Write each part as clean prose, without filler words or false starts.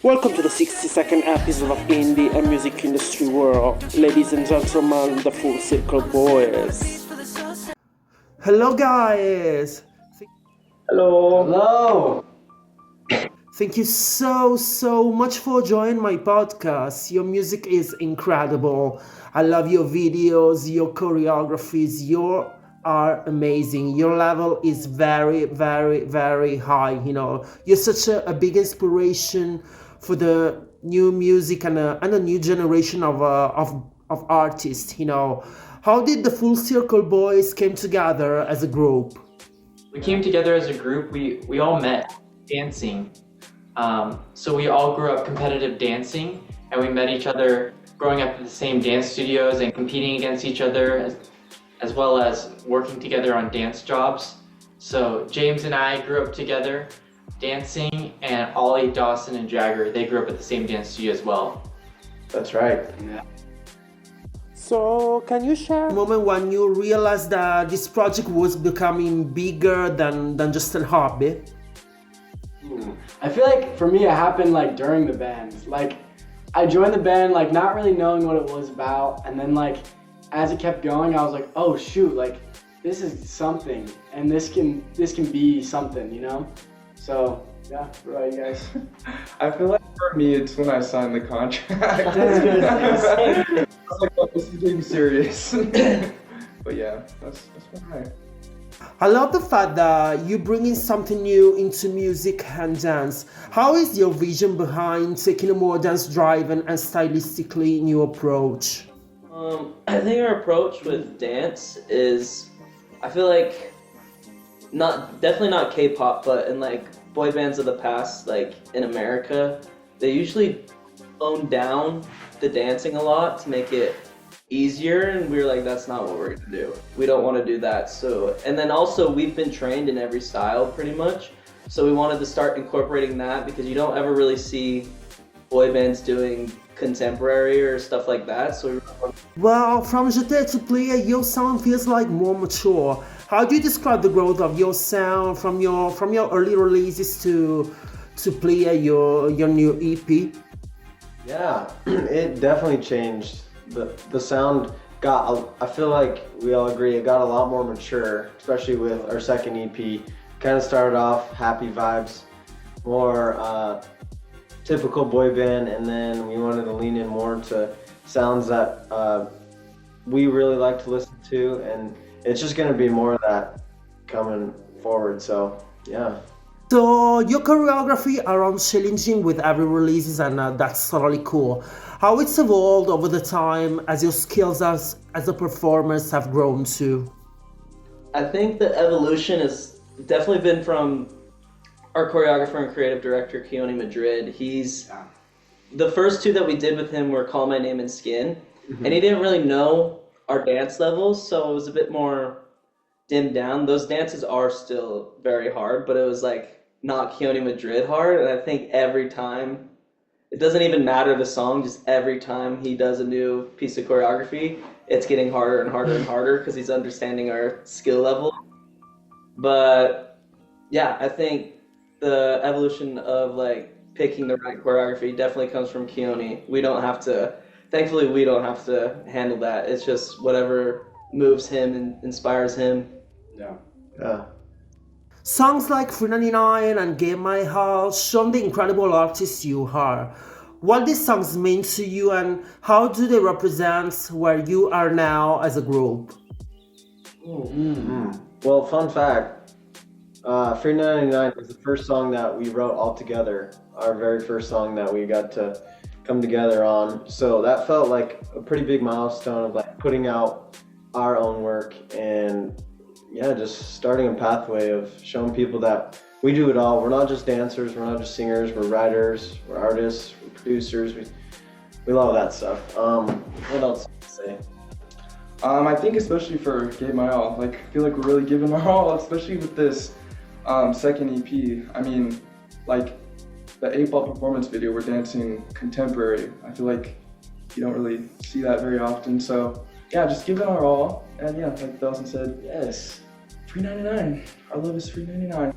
Welcome to the 60-second episode of Indie and Music Industry World. Ladies and gentlemen, the Full Circle Boys. Hello guys! Hello. Hello. Thank you so much for joining my podcast. Your music is incredible. I love your videos, your choreographies, you are amazing. Your level is very high, You're such a big inspiration for the new music and a new generation of artists, How did the Full Circle Boys came together as a group? We came together as a group. We all met dancing. So we all grew up competitive dancing, and we met each other growing up in the same dance studios and competing against each other, as well as working together on dance jobs. So James and I grew up together dancing, and Ollie, Dawson, and Jagger, they grew up at the same dance studio as well. That's right. Yeah. So, can you share a moment when you realized that this project was becoming bigger than just a hobby? I feel like for me it happened like during the band. Like I joined the band like not really knowing what it was about, and then like as it kept going I was like, oh shoot, like this is something, and this can be something, So yeah, what about you guys? I feel like for me, it's when I signed the contract. That's good. I was like, oh, this is getting serious. But yeah, that's when I love the fact that you bring in something new into music and dance. How is your vision behind taking a more dance-driven and stylistically new approach? I think our approach with dance is, I feel like, definitely not K-pop, but in like boy bands of the past, like in America, they usually tone down the dancing a lot to make it easier, and we were like, that's not what we're gonna do. We don't want to do that. So, and then also we've been trained in every style pretty much, so we wanted to start incorporating that, because you don't ever really see boy bands doing contemporary or stuff like that. So Well, from Jeter to Player, your sound feels like more mature. How do you describe the growth of your sound from your early releases to Player, your new EP? Yeah, it definitely changed. The sound got, I feel like we all agree, it got a lot more mature, especially with our second EP. Kind of started off happy vibes, more typical boy band, and then we wanted to lean in more to sounds that we really like to listen to, and it's just going to be more of that coming forward, so yeah. So your choreography around challenging with every releases, and that's totally cool. How it's evolved over the time as your skills as a performer have grown too. I think the evolution has definitely been from our choreographer and creative director, Keone Madrid. The first two that we did with him were Call My Name and Skin, and he didn't really know our dance levels, so it was a bit more dimmed down. Those dances are still very hard, but it was like not Keone Madrid hard, and I think every time, it doesn't even matter the song, just every time he does a new piece of choreography, it's getting harder and harder and harder because he's understanding our skill level. But yeah, I think the evolution of like picking the right choreography definitely comes from Keone. Thankfully we don't have to handle that. It's just whatever moves him and inspires him. Yeah. Songs like 399 and Game My Heart show the incredible artist you are. What these songs mean to you, and how do they represent where you are now as a group? Well, fun fact, Free 99 was the first song that we wrote all together, our very first song that we got to come together on. So that felt like a pretty big milestone of like putting out our own work, and yeah, just starting a pathway of showing people that we do it all. We're not just dancers, we're not just singers, we're writers, we're artists, we're producers. We love that stuff. What else to say? I think especially for Gave My All, like I feel like we're really giving our all, especially with this second EP. I mean, like the 8-ball performance video, we're dancing contemporary. I feel like you don't really see that very often, so yeah, just give it our all. And yeah, like Dawson said, yes, $3.99. Our love is $3.99.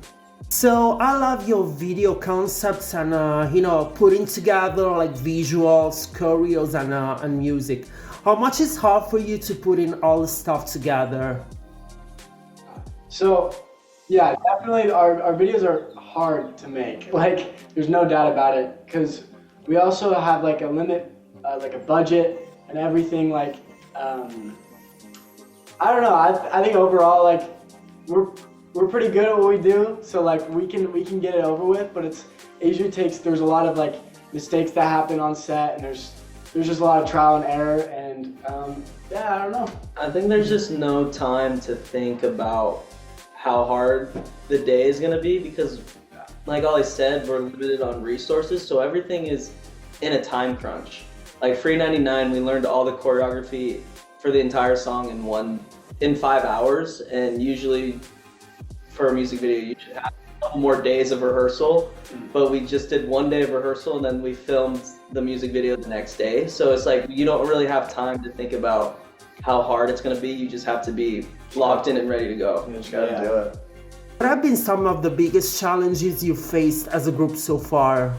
So I love your video concepts and putting together like visuals, choreos and music. How much is hard for you to put in all the stuff together? So, yeah, definitely our videos are hard to make. Like, there's no doubt about it, because we also have like a limit, like a budget and everything. Like, I don't know. I think overall, like, we're pretty good at what we do. So like, we can get it over with. But it usually there's a lot of like mistakes that happen on set, and there's just a lot of trial and error. And yeah, I don't know. I think there's just no time to think about how hard the day is gonna be, because like Ollie said, we're limited on resources, so everything is in a time crunch. Like Free 99, we learned all the choreography for the entire song in 5 hours, and usually for a music video you should have a couple more days of rehearsal, but we just did 1 day of rehearsal and then we filmed the music video the next day. So it's like you don't really have time to think about how hard it's gonna be. You just have to be locked in and ready to go. You just gotta do it. What have been some of the biggest challenges you've faced as a group so far?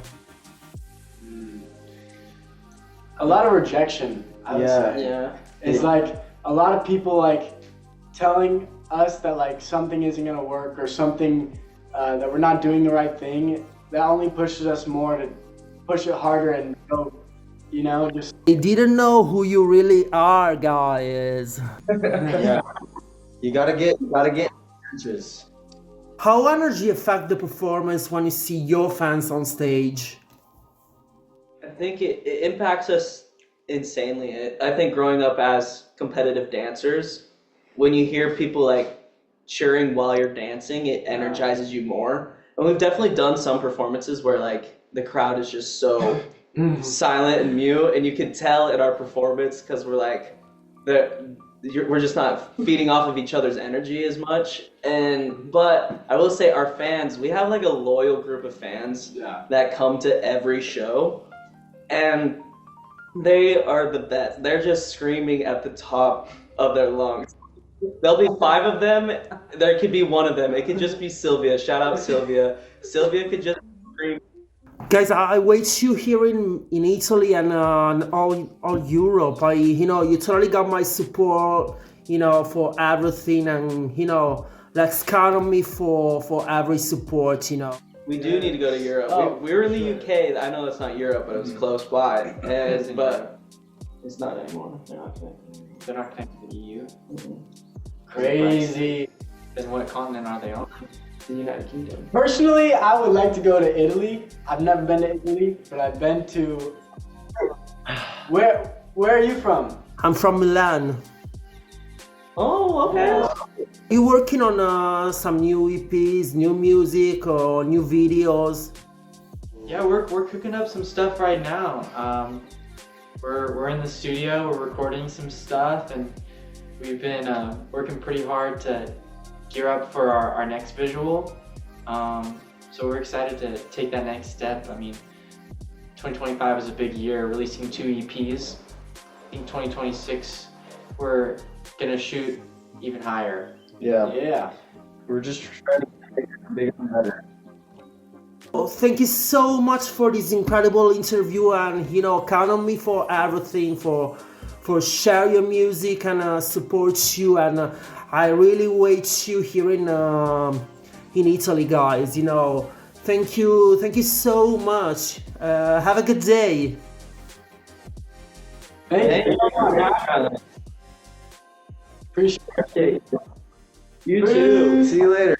A lot of rejection, I would say. Yeah. It's like a lot of people like telling us that like something isn't gonna work, or something that we're not doing the right thing. That only pushes us more to push it harder and go, just. I didn't know who you really are, guys. Yeah. You gotta get inches. How energy affect the performance when you see your fans on stage? I think it impacts us insanely. I think growing up as competitive dancers, when you hear people like cheering while you're dancing, it energizes you more. And we've definitely done some performances where like the crowd is just so silent and mute, and you can tell in our performance because we're like, we're just not feeding off of each other's energy as much. But I will say our fans, we have like a loyal group of fans that come to every show, and they are the best. They're just screaming at the top of their lungs. There'll be 5 of them. There could be 1 of them. It could just be Sylvia. Shout out Sylvia. Sylvia could just scream. Guys, I wait you here in Italy and all Europe. You totally got my support, for everything, and let's count on me for every support, We do need to go to Europe. We were in the UK. I know that's not Europe, but it was close by. But it's not anymore. They're not connected to the EU. Crazy. Then what continent are they on? The United Kingdom. Personally, I would like to go to Italy. I've never been to Italy, but I've been to. Where are you from? I'm from Milan. Oh, okay. You working on some new EPs, new music, or new videos? Yeah, we're cooking up some stuff right now. We're in the studio. We're recording some stuff, and we've been working pretty hard to gear up for our next visual. So we're excited to take that next step. I mean, 2025 is a big year, releasing 2 EPs. I think 2026 we're gonna shoot even higher. Yeah. We're just trying to make it bigger and better. Well, thank you so much for this incredible interview, and count on me for everything, for share your music and support you, and I really wait you here in Italy, guys. Thank you so much. Have a good day. Thank you. Appreciate it. You too. See you later.